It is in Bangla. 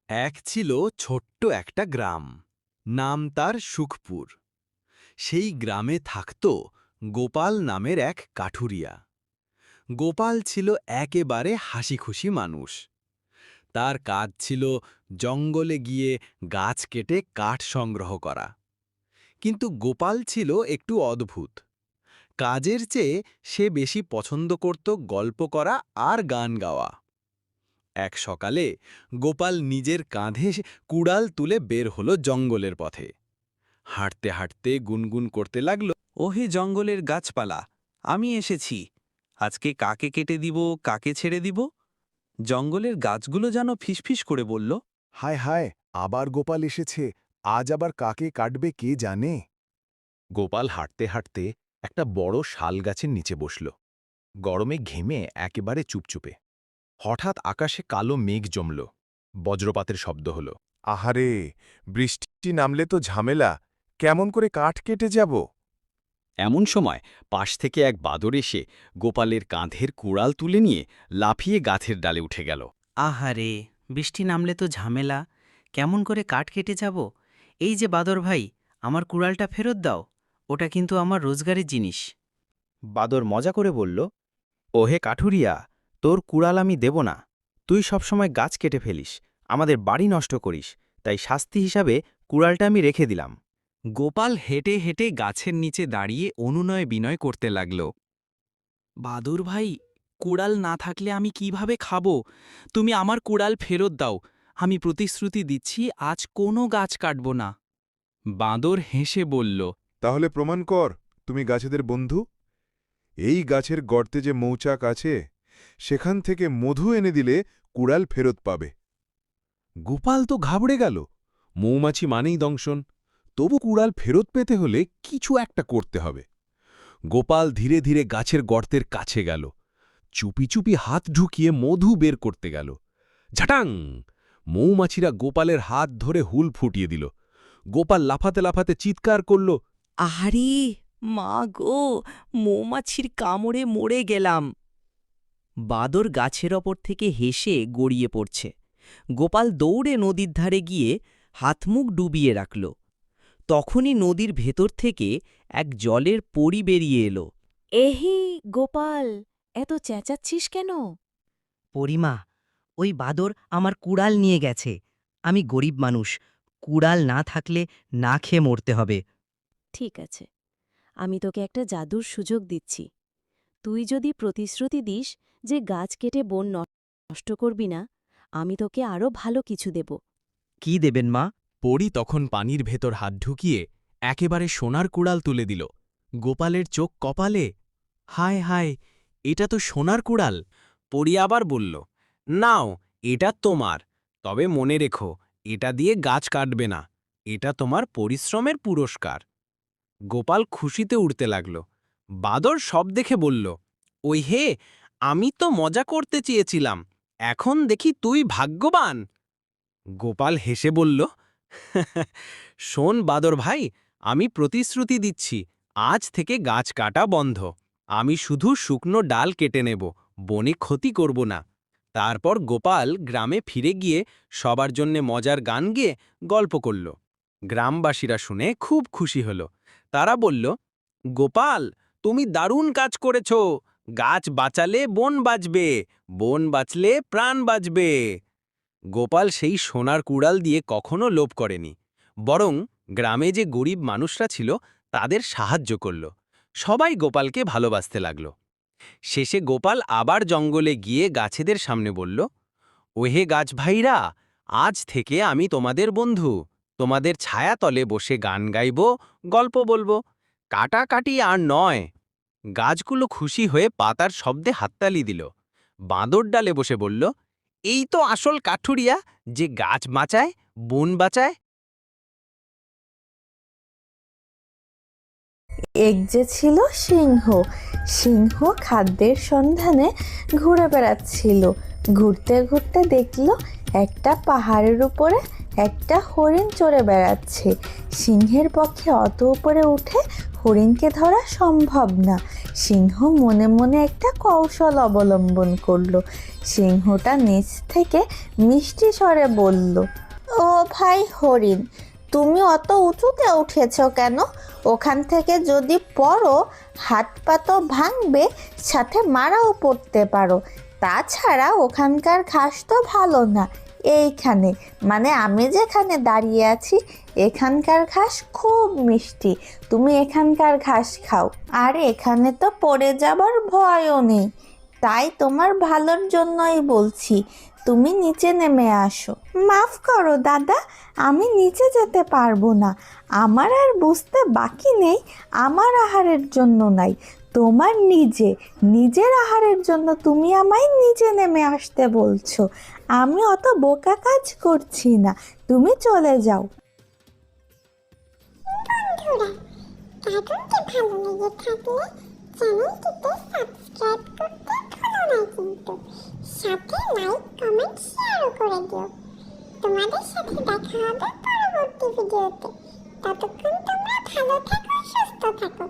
এক ছিল ছোট্ট একটা গ্রাম, নাম তার সুখপুর। সেই গ্রামে থাকত গোপাল নামের এক কাঠুরিয়া। গোপাল ছিল একেবারে হাসিখুশি মানুষ। তার কাজ ছিল জঙ্গলে গিয়ে গাছ কেটে কাঠ সংগ্রহ করা। কিন্তু গোপাল ছিল একটু অদ্ভুত। কাজের চেয়ে সে বেশি পছন্দ করত গল্প করা আর গান গাওয়া। এক সকালে গোপাল নিজের কাঁধে কুড়াল তুলে বের হলো জঙ্গলের পথে। হাঁটতে হাঁটতে গুনগুন করতে লাগল, ওহে জঙ্গলের গাছপালা, আমি এসেছি। আজকে কাকে কেটে দিব, কাকে ছেড়ে দিব? জঙ্গলের গাছগুলো যেন ফিসফিস করে বলল। হায় হায়, আবার গোপাল এসেছে। আজ আবার কাকে কাটবে কে জানে। গোপাল হাঁটতে হাঁটতে একটা বড় শাল গাছের নিচে বসল। গরমে ঘেমে একেবারে চুপচুপে। হঠাৎ আকাশে কালো মেঘ জমল। বজ্রপাতের শব্দ হল। আহারে, বৃষ্টি নামলে তো ঝামেলা। কেমন করে কাঠ কেটে যাব? এমন সময় পাশ থেকে এক বাদর এসে গোপালের কাঁধের কুড়াল তুলে নিয়ে লাফিয়ে গাছের ডালে উঠে গেল। আহারে, বৃষ্টি নামলে তো ঝামেলা। কেমন করে কাঠ কেটে যাব? এই যে বাদর ভাই, আমার কুড়ালটা ফেরত দাও। ওটা কিন্তু আমার রোজগারের জিনিস। বাদর মজা করে বলল, ওহে কাঠুরিয়া, তোর কুড়াল আমি দেব না। তুই সবসময় গাছ কেটে ফেলিস, আমাদের বাড়ি নষ্ট করিস, তাই শাস্তি হিসাবে কুড়ালটা আমি রেখে দিলাম। গোপাল হেঁটে হেঁটে গাছের নিচে দাঁড়িয়ে অনুনয় বিনয় করতে লাগল। বাদুর ভাই, কুড়াল না থাকলে আমি কিভাবে খাবো? তুমি আমার কুড়াল ফেরত দাও। আমি প্রতিশ্রুতি দিচ্ছি আজ কোনো গাছ কাটব না। বাঁদর হেসে বলল, তাহলে প্রমাণ কর তুমি গাছেদের বন্ধু। এই গাছের গর্তে যে মৌচাক আছে, সেখান থেকে মধু এনে দিলে কুড়াল ফেরত পাবে। গোপাল তো ঘাবড়ে গেল। মৌমাছি মানেই দংশন। তবু কুড়াল ফেরত পেতে হলে কিছু একটা করতে হবে। গোপাল ধীরে ধীরে গাছের গর্তের কাছে গেল। চুপি চুপি হাত ঢুকিয়ে মধু বের করতে গেল। ঝাটাং! মৌমাছিরা গোপালের হাত ধরে হুল ফুটিয়ে দিল। গোপাল লাফাতে লাফাতে চিৎকার করল, আহারে, মা গো, মৌমাছির কামড়ে মরে গেলাম। বাদর গাছের ওপর থেকে হেসে গড়িয়ে পড়ছে। গোপাল দৌড়ে নদীর ধারে গিয়ে হাতমুখ ডুবিয়ে রাখল। তখনই নদীর ভেতর থেকে এক জলের পরী বেরিয়ে এলো। এহি গোপাল, এত চেঁচাচ্ছিস কেন? পরিমা, ওই বাদর আমার কুড়াল নিয়ে গেছে। আমি গরিব মানুষ, কুড়াল না থাকলে না খেয়ে মরতে হবে। ঠিক আছে, আমি তোকে একটা জাদুর সুযোগ দিচ্ছি। তুই যদি প্রতিশ্রুতি দিস যে গাছ কেটে বন নষ্ট করবি না, আমি তোকে আরও ভালো কিছু দেব। কি দেবেন মা? পরী তখন পানির ভেতর হাত ঢুকিয়ে একেবারে সোনার কুড়াল তুলে দিল। গোপালের চোখ কপালে। হায় হায়, এটা তো সোনার কুড়াল। পরী আবার বলল, নাও, এটা তোমার। তবে মনে রেখো, এটা দিয়ে গাছ কাটবে না। এটা তোমার পরিশ্রমের পুরস্কার। গোপাল খুশিতে উড়তে লাগল। বাদর সব দেখে বলল, ওই হে, আমি তো মজা করতে চেয়েছিলাম। এখন দেখি তুই ভাগ্যবান। গোপাল হেসে বলল, শোন বাদর ভাই, আমি প্রতিশ্রুতি দিচ্ছি, আজ থেকে গাছ কাটা বন্ধ। আমি শুধু শুকনো ডাল কেটে নেব, বনে ক্ষতি করব না। তারপর গোপাল গ্রামে ফিরে গিয়ে সবার জন্যে মজার গান গেয়ে গল্প করল। গ্রামবাসীরা শুনে খুব খুশি হল। তারা বলল, গোপাল, তুমি দারুণ কাজ করেছ। গাছ বাঁচালে বন বাঁচবে, বন বাঁচলে প্রাণ বাঁচবে। গোপাল সেই সোনার কুড়াল দিয়ে কখনো লোভ করেনি, বরং গ্রামে যে গরিব মানুষরা ছিল তাদের সাহায্য করল। সবাই গোপালকে ভালোবাসতে লাগল। শেষে গোপাল আবার জঙ্গলে গিয়ে গাছেদের সামনে বলল, ওহে গাছ ভাইরা, আজ থেকে আমি তোমাদের বন্ধু। তোমাদের ছায়াতলে বসে গান গাইব, গল্প বলবো, কাটাকাটি আর নয়। গাছগুলো খুশি হয়ে পাতার শব্দে হাততালি দিল। বাঁদর ডালে বসে বলল, এই তো আসল কাঠুরিয়া, যে গাছ বাঁচায়, বন বাঁচায়। এক যে ছিল সিংহ। সিংহ খাদ্যের সন্ধানে ঘুরে বেড়াচ্ছিল। ঘুরতে ঘুরতে দেখলো একটা পাহাড়ের উপরে একটা হরিণ চড়ে বেড়াচ্ছে। সিংহের পক্ষে অত উপরে উঠে হরিণকে ধরা সম্ভব না। সিংহ মনে মনে একটা কৌশল অবলম্বন করলো। সিংহটা নিচ থেকে মিষ্টি স্বরে বলল, ও ভাই হরিণ, তুমি অত উঁচুতে উঠেছ কেন? ওখান থেকে যদি পড়ো হাত পা তো ভাঙবে, সাথে মারাও পড়তে পারো। তাছাড়া ওখানকার ঘাস তো ভালো না। এইখানে মানে আমি যেখানে দাঁড়িয়ে আছি এখানকার ঘাস খুব মিষ্টি, তুমি এখানকার ঘাস খাও। আর এখানে তো পড়ে যাবার ভয়ও নেই। তাই তোমার ভালোর জন্যই বলছি, তুমি নিচে নেমে আসো। মাফ করো দাদা, আমি নিচে যেতে পারবো না। আমার আর বুঝতে বাকি নেই আমার আহারের জন্য নাই, তোমার নিজের আহারের জন্য তুমি আমায় নিচে নেমে আসতে বলছো। আমি অত বোকা কাজ করছি না, তুমি চলে যাও। বন্ধুরা, কার্টুনটি ভালো লেগে থাকলে চ্যানেলটিতে সাবস্ক্রাইব করতে ভুলো না কিন্তু। সাথে লাইক, কমেন্ট, শেয়ারও করে দিও। তোমাদের সাথে দেখা হবে পরবর্তী ভিডিওতে। ততক্ষণ তোমরা ভালো থাকো, সুস্থ থাকো।